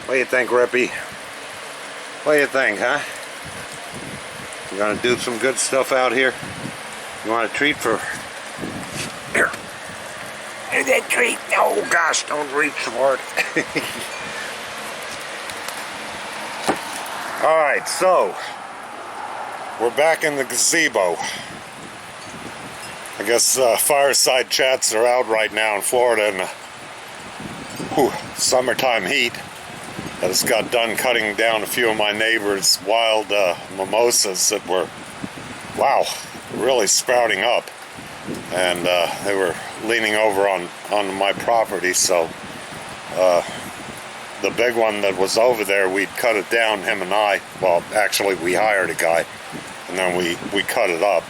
What do you think, Rippy? What do you think, huh? You gonna do some good stuff out here? You want a treat for... Here. Here's that treat. Oh gosh, don't reach for it. Alright, so we're back in the gazebo. I guess fireside chats are out right now in Florida in the summertime heat. I just got done cutting down a few of my neighbors' wild mimosas that were, wow, really sprouting up. And they were leaning over on my property, so the big one that was over there, we'd cut it down, him and I. Well, actually, we hired a guy, and then we cut it up.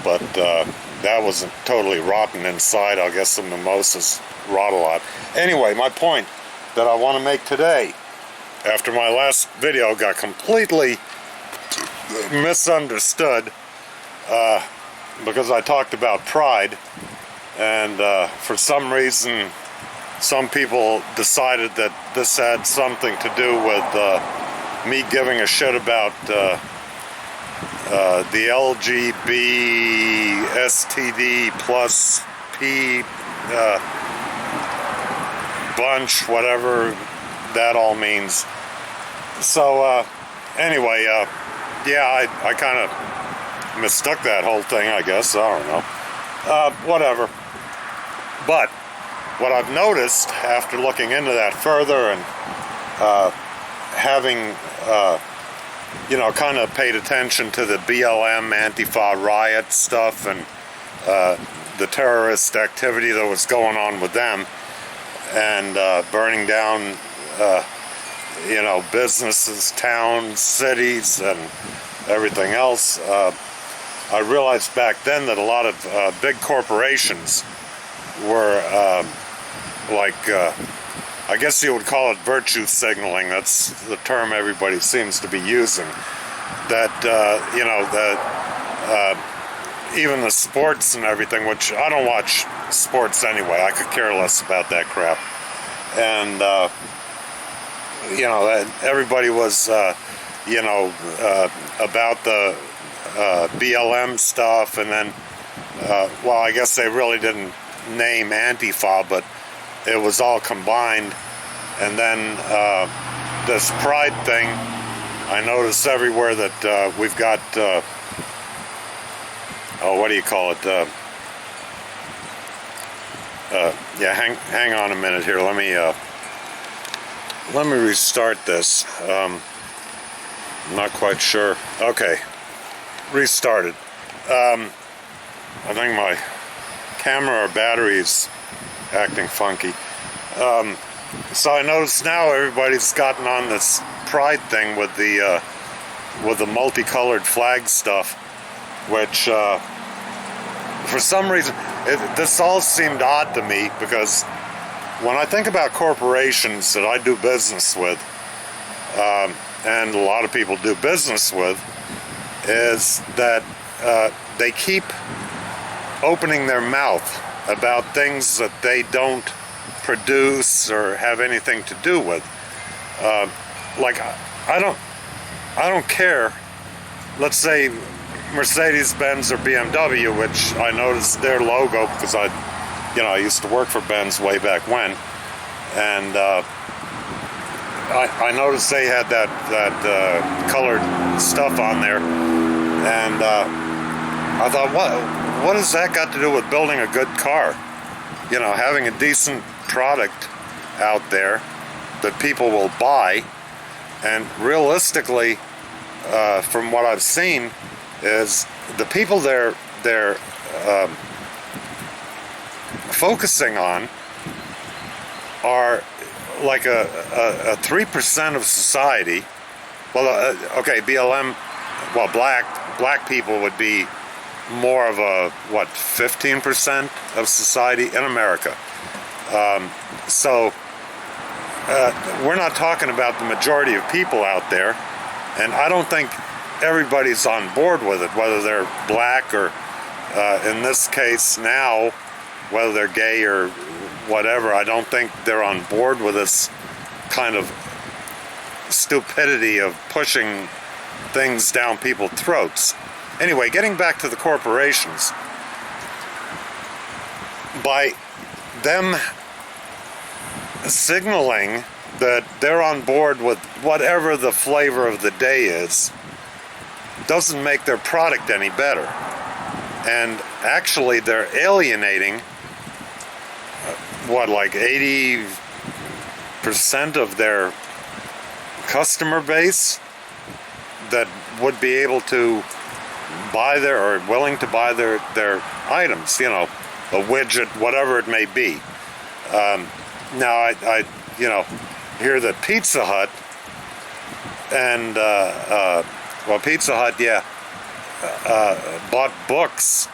But that wasn't totally rotten inside. I guess the mimosas rot a lot. Anyway, my point that I want to make today, after my last video got completely misunderstood, because I talked about pride, and for some reason some people decided that this had something to do with me giving a shit about the LGB STD plus P bunch, whatever that all means. So anyway, yeah, I kind of mistook that whole thing, I guess. I don't know. Whatever. But what I've noticed after looking into that further and having you know, kind of paid attention to the BLM Antifa riot stuff and the terrorist activity that was going on with them, and burning down you know, businesses, towns, cities, and everything else, I realized back then that a lot of big corporations were like, I guess you would call it virtue signaling. That's the term everybody seems to be using. That, you know, that even the sports and everything, which I don't watch sports anyway, I could care less about that crap. And, you know, that everybody was, you know, about the BLM stuff, and then, well, I guess they really didn't name Antifa, but it was all combined. And then this pride thing, I notice everywhere that we've got, oh, what do you call it? Yeah, hang on a minute here. Let me restart this. I'm not quite sure. Okay, restarted. I think my camera or battery's acting funky. So I notice now everybody's gotten on this pride thing with the multicolored flag stuff, which for some reason this all seemed odd to me, because when I think about corporations that I do business with, and a lot of people do business with, is that they keep opening their mouth about things that they don't produce or have anything to do with. Like, I don't care. Let's say Mercedes-Benz or BMW, which I noticed their logo because I used to work for Benz way back when, and I noticed they had that colored stuff on there, and I thought, what has that got to do with building a good car? You know, having a decent product out there that people will buy. And realistically, from what I've seen, is the people they're focusing on are like a 3% of society. Well, okay, BLM, well, black people would be more of a, what, 15% of society in America. So we're not talking about the majority of people out there, and I don't think everybody's on board with it, whether they're black or, in this case now, whether they're gay or whatever. I don't think they're on board with this kind of stupidity of pushing things down people's throats. Anyway, getting back to the corporations, by them signaling that they're on board with whatever the flavor of the day is, doesn't make their product any better. And actually they're alienating like 80% of their customer base that would be able to buy or willing to buy their items, a widget, whatever it may be. Now I hear that Pizza Hut and Pizza Hut, bought books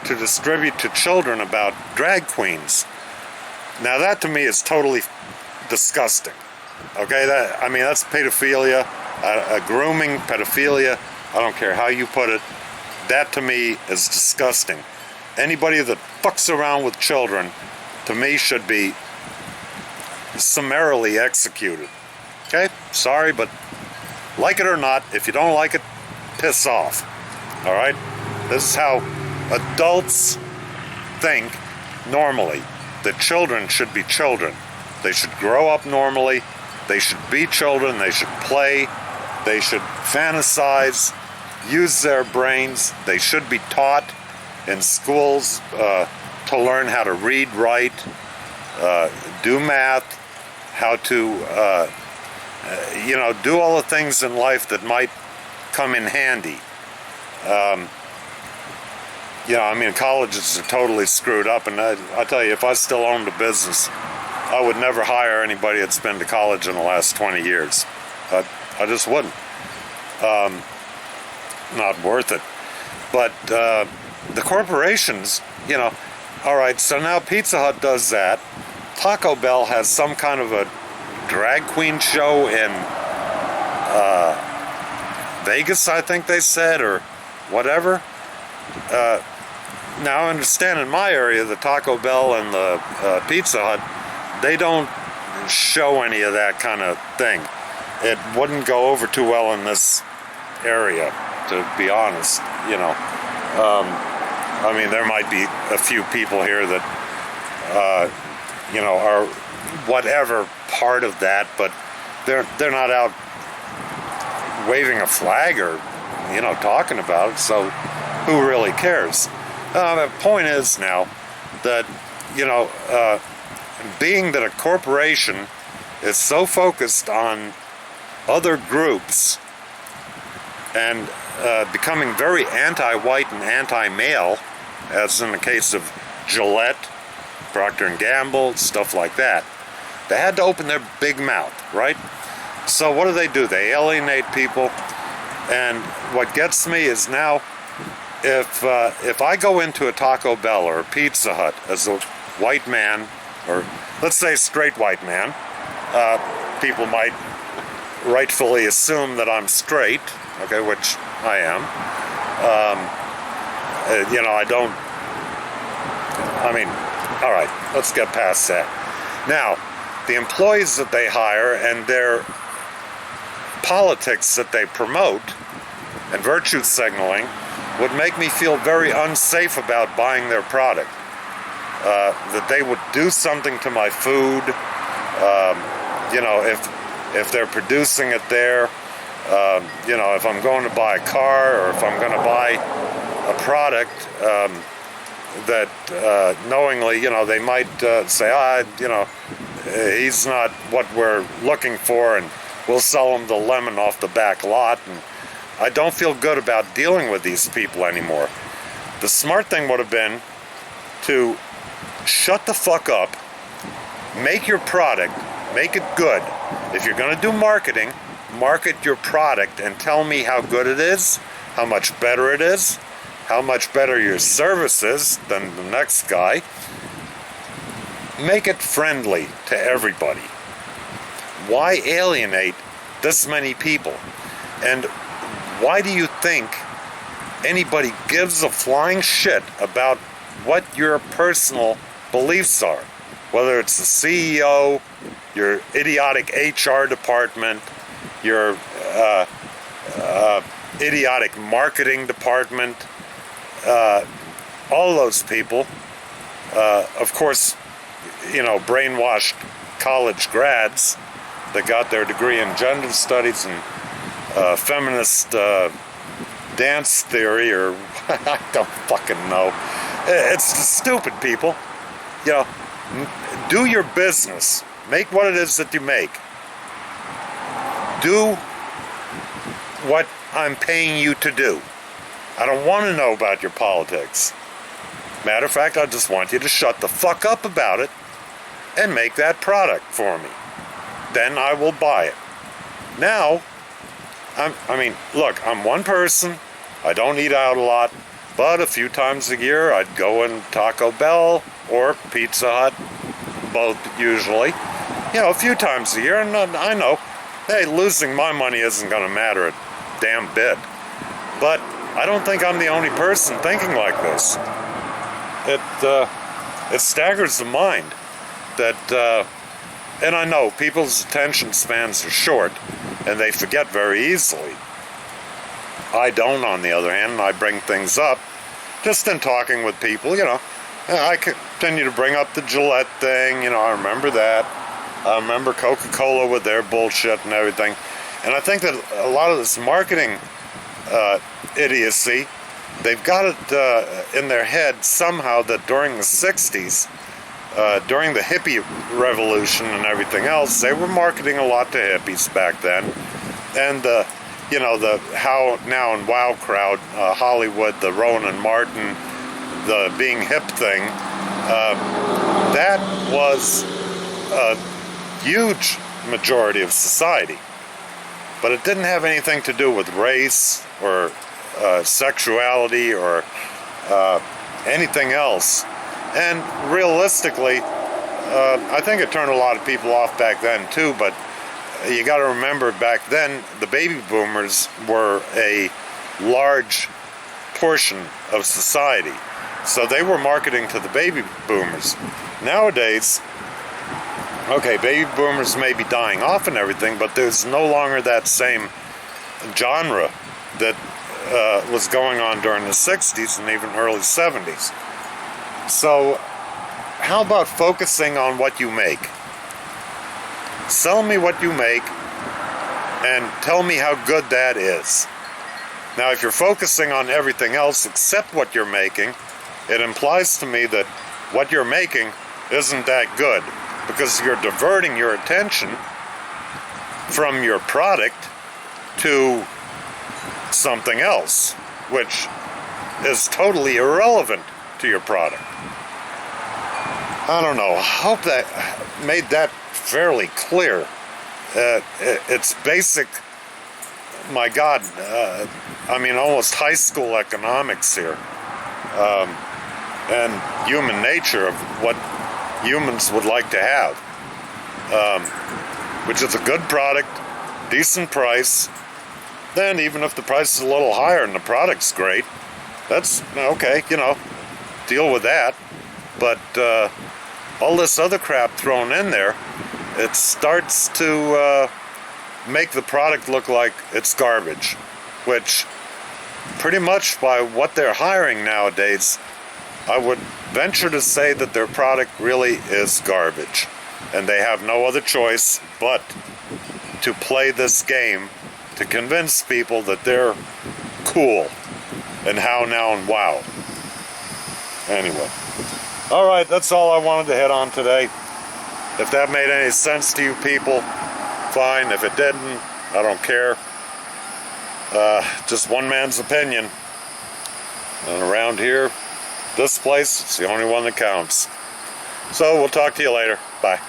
to distribute to children about drag queens. Now that to me is totally disgusting. Okay, that's pedophilia, grooming, pedophilia. I don't care how you put it. That to me is disgusting. Anybody that fucks around with children, to me, should be summarily executed. Okay, sorry, but like it or not, if you don't like it, piss off. All right, this is how adults think normally. That children should be children. They should grow up normally. They should be children. They should play. They should fantasize, use their brains. They should be taught in schools to learn how to read, write, do math, how to, do all the things in life that might come in handy. Colleges are totally screwed up, and I tell you, if I still owned a business, I would never hire anybody that's been to college in the last 20 years. I just wouldn't. Not worth it. But the corporations, all right, so now Pizza Hut does that. Taco Bell has some kind of a drag queen show in Vegas, I think they said, or whatever. Now, I understand in my area, the Taco Bell and the Pizza Hut, they don't show any of that kind of thing. It wouldn't go over too well in this area, to be honest. There might be a few people here that, are whatever part of that, but they're not out waving a flag or, talking about it, so who really cares? The point is now that, being that a corporation is so focused on other groups and becoming very anti-white and anti-male, as in the case of Gillette, Procter & Gamble, stuff like that, they had to open their big mouth, right? So what do? They alienate people, and what gets me is now, if I go into a Taco Bell or a Pizza Hut as a white man, or let's say straight white man, people might rightfully assume that I'm straight, okay, which I am. All right, let's get past that. Now, the employees that they hire and their politics that they promote and virtue signaling would make me feel very unsafe about buying their product. That they would do something to my food, if they're producing it there, if I'm going to buy a car or if I'm going to buy a product that knowingly, they might say, he's not what we're looking for, and we'll sell him the lemon off the back lot. And I don't feel good about dealing with these people anymore. The smart thing would have been to shut the fuck up, make your product, make it good. If you're going to do marketing, market your product and tell me how good it is, how much better it is, how much better your service is than the next guy. Make it friendly to everybody. Why alienate this many people? And why do you think anybody gives a flying shit about what your personal beliefs are? Whether it's the CEO, your idiotic HR department, your idiotic marketing department, all those people, of course, brainwashed college grads that got their degree in gender studies and feminist dance theory, or I don't fucking know. It's the stupid people. Do your business. Make what it is that you make. Do what I'm paying you to do. I don't want to know about your politics. Matter of fact, I just want you to shut the fuck up about it and make that product for me. Then I will buy it. Now, look, I'm one person. I don't eat out a lot, but a few times a year I'd go in Taco Bell or Pizza Hut, both usually. A few times a year, and I know, hey, losing my money isn't going to matter a damn bit. But I don't think I'm the only person thinking like this. It staggers the mind that, and I know people's attention spans are short and they forget very easily. I don't, on the other hand, and I bring things up just in talking with people. I continue to bring up the Gillette thing. I remember that. I remember Coca-Cola with their bullshit and everything. And I think that a lot of this marketing idiocy, they've got it in their head somehow that during the 60s, during the hippie revolution and everything else, they were marketing a lot to hippies back then. And the How Now and Wow crowd, Hollywood, the Rowan and Martin, the being hip thing, that was a huge majority of society. But it didn't have anything to do with race or sexuality or anything else. And realistically, I think it turned a lot of people off back then too, but you got to remember back then the baby boomers were a large portion of society. So they were marketing to the baby boomers. Nowadays, okay, baby boomers may be dying off and everything, but there's no longer that same genre that was going on during the 60s and even early 70s. So how about focusing on what you make? Sell me what you make and tell me how good that is. Now, if you're focusing on everything else except what you're making, it implies to me that what you're making isn't that good, because you're diverting your attention from your product to something else, which is totally irrelevant to your product. I don't know. I hope that made that fairly clear. It's basic, my God, almost high school economics here. And human nature of what humans would like to have, which is a good product, decent price. Then even if the price is a little higher and the product's great, that's okay, deal with that. But all this other crap thrown in there, it starts to make the product look like it's garbage, which pretty much by what they're hiring nowadays, I would venture to say that their product really is garbage. And they have no other choice but to play this game to convince people that they're cool and how now and wow. Anyway. Alright, that's all I wanted to hit on today. If that made any sense to you people, fine. If it didn't, I don't care. Just one man's opinion. And around here, this place, it's the only one that counts. So we'll talk to you later. Bye.